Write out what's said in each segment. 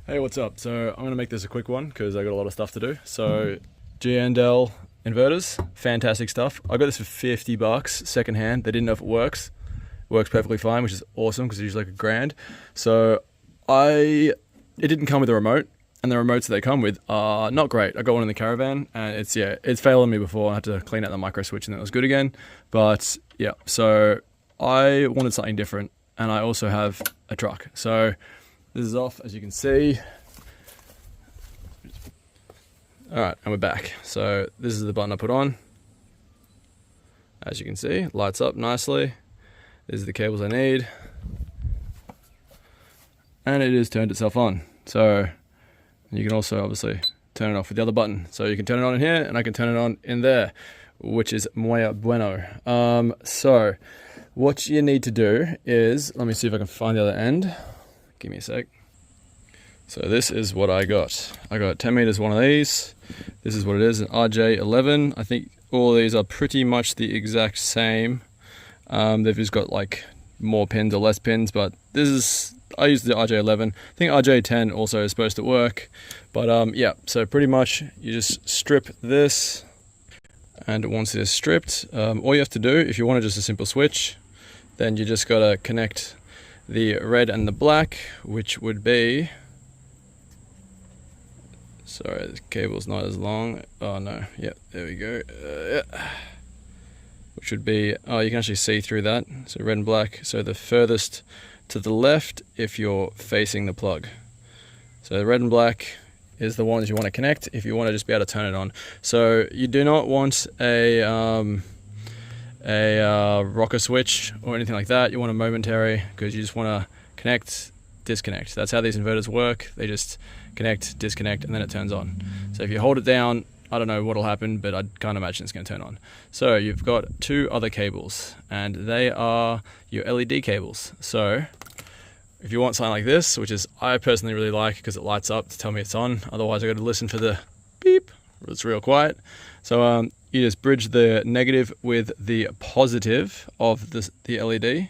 Hey, what's up? So I'm going to make this a quick one because I got a lot of stuff to do. So G&L inverters, fantastic stuff. I got this for 50 bucks secondhand. They didn't know if it works. It works perfectly fine, which is awesome because it's usually like $1,000. So it didn't come with a remote, and the remotes that they come with are not great. I got one in the caravan and it's failed on me before. I had to clean out the micro switch and that was good again. But yeah, so I wanted something different, and I also have a truck. So this is off, as you can see. All right, and we're back. So this is the button I put on. As you can see, lights up nicely. These are the cables I need. And it has turned itself on. So you can also obviously turn it off with the other button. So you can turn it on in here, and I can turn it on in there, which is muy bueno. So what you need to do is, let me see if I can find the other end. Give me a sec. So this is what I got. I got 10 meters, one of these. This is what it is, an RJ11. I think all these are pretty much the exact same. They've just got like more pins or less pins, but I use the RJ11. I think RJ10 also is supposed to work. But yeah, so pretty much you just strip this, and once it is stripped, all you have to do, if you want just a simple switch, then you just gotta connect the red and the black, which would be, sorry, the cable's not as long. Oh no, yeah, there we go. Yeah. Which would be, oh, you can actually see through that. So red and black. So the furthest to the left if you're facing the plug. So the red and black is the ones you want to connect if you want to just be able to turn it on. So you do not want a rocker switch or anything like that. You want a momentary, because you just want to connect, disconnect. That's how these inverters work. They just connect, disconnect, and then it turns on. So if you hold it down, I don't know what'll happen, but I can't imagine it's going to turn on. So you've got two other cables, and they are your LED cables. So if you want something like this, which is I personally really like because it lights up to tell me it's on. Otherwise I got to listen for the beep. It's real quiet. So you just bridge the negative with the positive of the LED.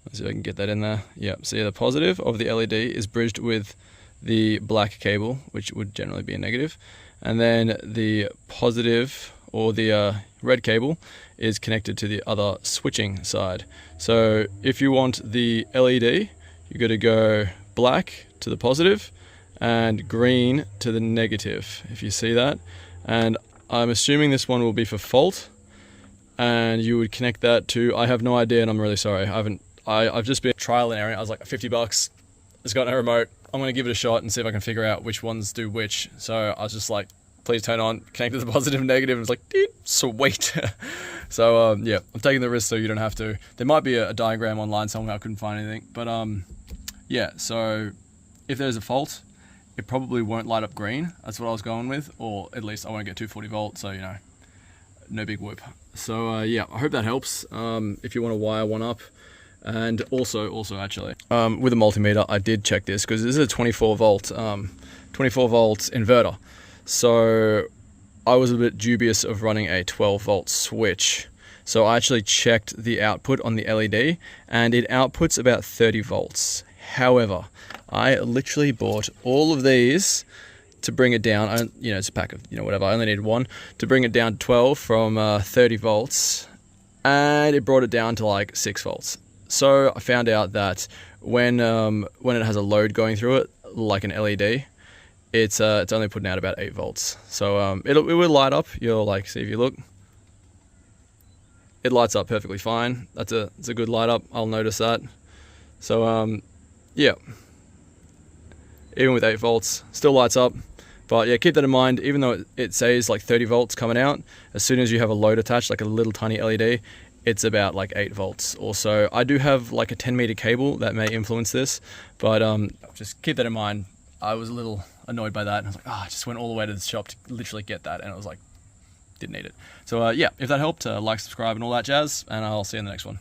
Let's see if I can get that in there. Yeah, so the positive of the LED is bridged with the black cable, which would generally be a negative. And then the positive, or the red cable, is connected to the other switching side. So if you want the LED, you got to go black to the positive and green to the negative, if you see that. And I'm assuming this one will be for fault, and you would connect that to, I have no idea, and I'm really sorry. I've just been trial and error. I was like, 50 bucks, it's got no remote. I'm going to give it a shot and see if I can figure out which ones do which. So I was just like, please turn on, connect to the positive and negative. And it's like, dude, sweet. So yeah, I'm taking the risk so you don't have to. There might be a diagram online somewhere. I couldn't find anything. But yeah, so if there's a fault, it probably won't light up green. That's what I was going with. Or at least I won't get 240 volt. So, you know, no big whoop. So yeah, I hope that helps. If you want to wire one up. And also actually, with a multimeter, I did check this because this is a 24 volt inverter. So I was a bit dubious of running a 12 volt switch. So I actually checked the output on the LED, and it outputs about 30 volts. However, I literally bought all of these to bring it down. It's a pack of, whatever. I only needed one to bring it down to 12 from 30 volts, and it brought it down to like 6 volts. So I found out that when it has a load going through it, like an LED, it's only putting out about 8 volts. So it will light up. You'll like see if you look, it lights up perfectly fine. It's a good light up. I'll notice that. So yeah, even with 8 volts, still lights up. But yeah, keep that in mind. Even though it says like 30 volts coming out, as soon as you have a load attached, like a little tiny LED, it's about like 8 volts. Also, I do have like a 10 meter cable that may influence this, but just keep that in mind. I was a little annoyed by that, and I was like, I just went all the way to the shop to literally get that, and it was like, didn't need it. So yeah, if that helped, like, subscribe, and all that jazz, and I'll see you in the next one.